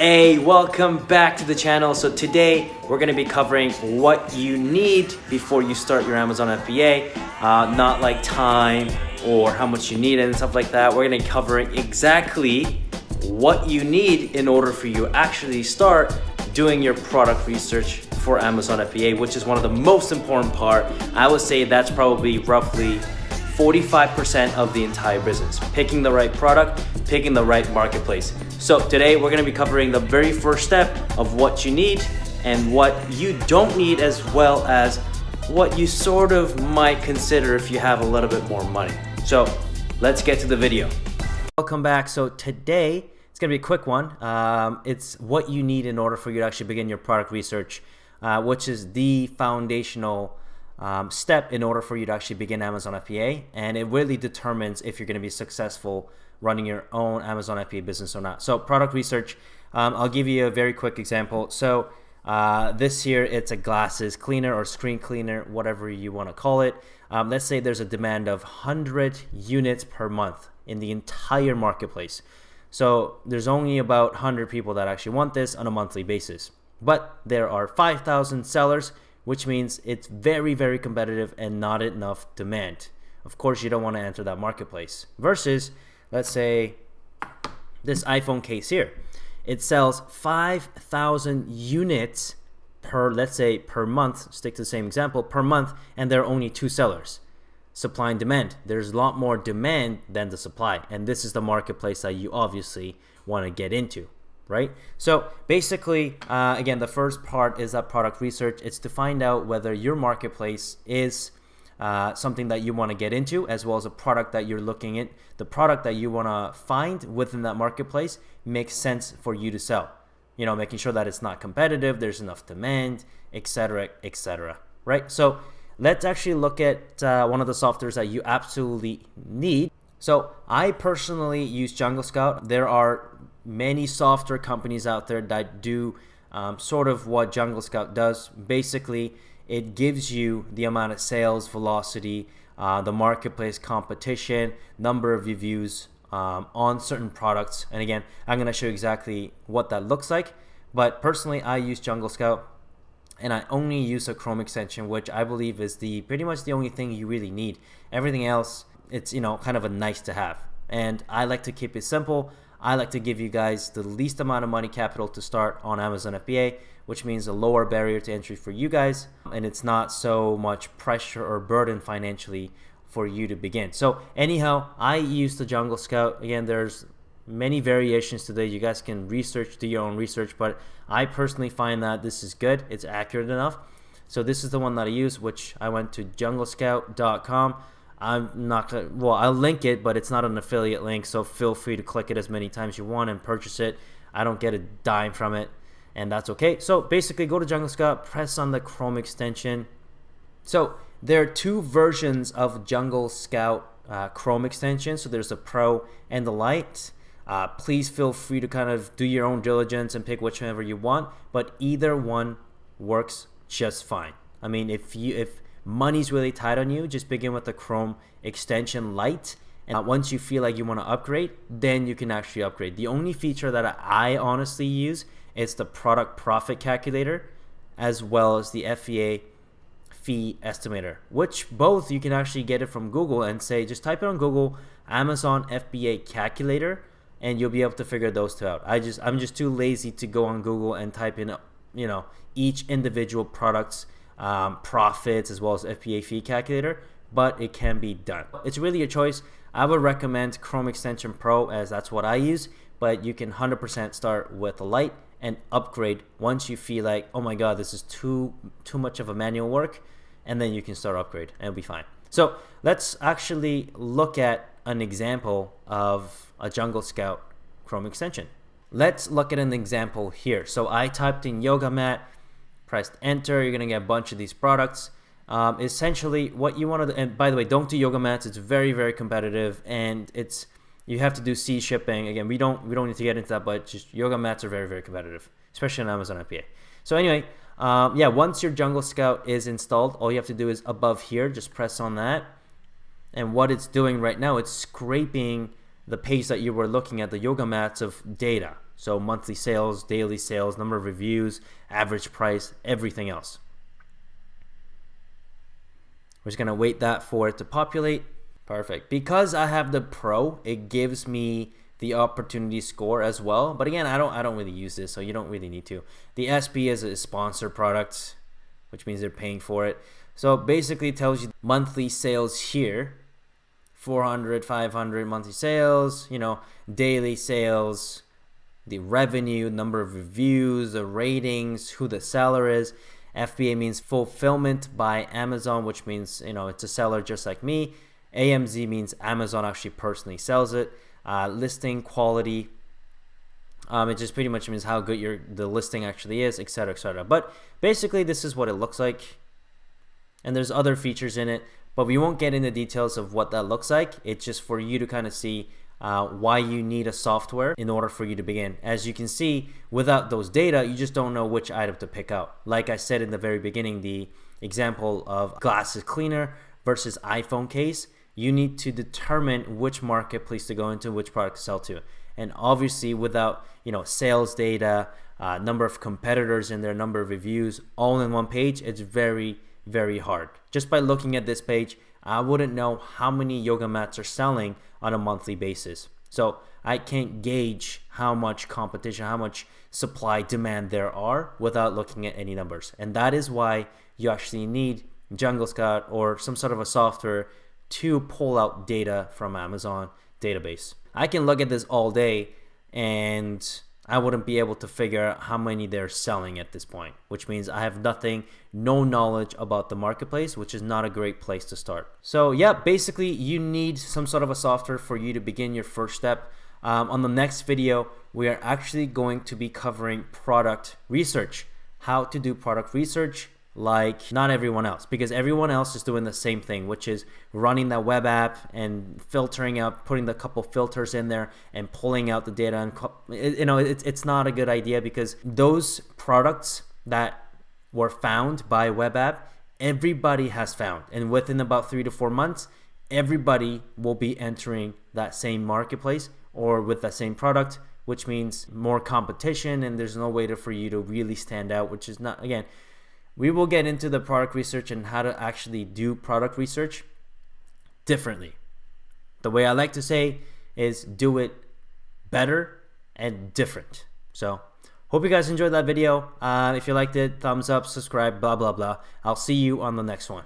Hey, welcome back to the channel. So today we're going to be covering what you need before you start your Amazon FBA, not like time or how much you need and stuff like that. We're going to cover exactly what you need in order for you to actually start doing your product research for Amazon FBA, which is one of the most important part. I would say that's probably roughly 45% of the entire business. Picking the right product, picking the right marketplace. So today we're gonna be covering the very first step of what you need and what you don't need, as well as what you sort of might consider if you have a little bit more money. So let's get to the video. Welcome back. So today it's gonna be a quick one. It's what you need in order for you to actually begin your product research, which is the foundational step in order for you to actually begin Amazon FBA, and it really determines if you're going to be successful running your own Amazon FBA business or not. So product research, I'll give you a very quick example. So this here, it's a glasses cleaner or screen cleaner, whatever you want to call it. Let's say there's a demand of 100 units per month in the entire marketplace. So there's only about 100 people that actually want this on a monthly basis, but there are 5,000 sellers, which means it's very, very competitive and not enough demand. Of course, you don't want to enter that marketplace. Versus, let's say, this iPhone case here. It sells 5,000 units per, let's say, per month, stick to the same example, per month, and there are only 2 sellers. Supply and demand. There's a lot more demand than the supply, and this is the marketplace that you obviously want to get into. Right? So basically, again, the first part is that product research. It's to find out whether your marketplace is something that you want to get into, as well as a product that you're looking at. The product that you want to find within that marketplace makes sense for you to sell. You know, making sure that it's not competitive, there's enough demand, etc., etc. Right? So let's actually look at one of the softwares that you absolutely need. So I personally use JungleScout. There are many software companies out there that do sort of what JungleScout does. Basically, it gives you the amount of sales velocity, the marketplace competition, number of reviews on certain products. And again, I'm going to show you exactly what that looks like. But personally, I use JungleScout, and I only use a Chrome extension, which I believe is pretty much the only thing you really need. Everything else, it's, you know, kind of a nice to have. And I like to keep it simple. I like to give you guys the least amount of money capital to start on Amazon FBA, which means a lower barrier to entry for you guys, and it's not so much pressure or burden financially for you to begin. So anyhow, I use the JungleScout. Again, there's many variations today. You guys can research, do your own research, but I personally find that this is good. It's accurate enough. So this is the one that I use, which I went to junglescout.com. I'm not gonna, well, I'll link it, but it's not an affiliate link, so feel free to click it as many times you want and purchase it. I don't get a dime from it, and that's okay. So basically, go to JungleScout, press on the Chrome extension. So there are 2 versions of JungleScout Chrome extension. So there's the Pro and the Lite. Please feel free to kind of do your own diligence and pick whichever you want, but either one works just fine. I mean, if money's really tight on you, just begin with the Chrome extension Lite, and once you feel like you want to upgrade, then you can actually upgrade. The only feature that I honestly use is the product profit calculator, as well as the FBA fee estimator, which both you can actually get it from Google and say, just type it on Google, Amazon FBA calculator, and you'll be able to figure those 2 out. I'm just too lazy to go on Google and type in, you know, each individual product's profits as well as FBA fee calculator, but it can be done. It's really a choice. I would recommend Chrome Extension Pro, as that's what I use, but you can 100% start with the Lite and upgrade once you feel like, oh my god, this is too much of a manual work, and then you can start upgrade and it'll be fine. So let's actually look at an example of a JungleScout Chrome extension. Let's look at an example here. So I typed in yoga mat, pressed enter. You're gonna get a bunch of these products. Essentially what you want to, and by the way, don't do yoga mats. It's very, very competitive, and you have to do C shipping. Again, we don't need to get into that, but just yoga mats are very, very competitive, especially on Amazon FBA. So anyway, yeah, once your JungleScout is installed, all you have to do is above here, just press on that, and what it's doing right now, it's scraping the page that you were looking at, the yoga mats, of data. So monthly sales, daily sales, number of reviews, average price, everything else. We're just gonna wait that for it to populate. Perfect. Because I have the Pro, it gives me the opportunity score as well. But again, I don't really use this, so you don't really need to. The SB is a sponsored product, which means they're paying for it. So basically it tells you monthly sales here, 400, 500 monthly sales, you know, daily sales, the revenue, number of reviews, the ratings, who the seller is. FBA means fulfillment by Amazon, which means, you know, it's a seller just like me. AMZ means Amazon actually personally sells it. Listing quality, it just pretty much means how good the listing actually is, etc., etc. But basically this is what it looks like, and there's other features in it, but we won't get into details of what that looks like. It's just for you to kind of see why you need a software in order for you to begin. As you can see, without those data, you just don't know which item to pick out. Like I said in the very beginning, the example of glasses cleaner versus iPhone case, you need to determine which marketplace to go into, which product to sell to. And obviously without, you know, sales data, number of competitors in there, number of reviews, all in one page, it's very, very hard. Just by looking at this page, I wouldn't know how many yoga mats are selling on a monthly basis. So I can't gauge how much competition, how much supply demand there are without looking at any numbers. And that is why you actually need JungleScout or some sort of a software to pull out data from Amazon database. I can look at this all day and I wouldn't be able to figure out how many they're selling at this point, which means I have no knowledge about the marketplace, which is not a great place to start. So yeah, basically you need some sort of a software for you to begin your first step. On the next video, we are actually going to be covering product research, how to do product research like not everyone else, because everyone else is doing the same thing, which is running that web app and filtering out, putting the couple filters in there and pulling out the data. And you know, it's not a good idea, because those products that were found by web app, everybody has found, and within about 3 to 4 months, everybody will be entering that same marketplace or with that same product, which means more competition, and there's no way for you to really stand out, which is not, again, we will get into the product research and how to actually do product research differently. The way I like to say is do it better and different. So hope you guys enjoyed that video. If you liked it, thumbs up, subscribe, blah, blah, blah. I'll see you on the next one.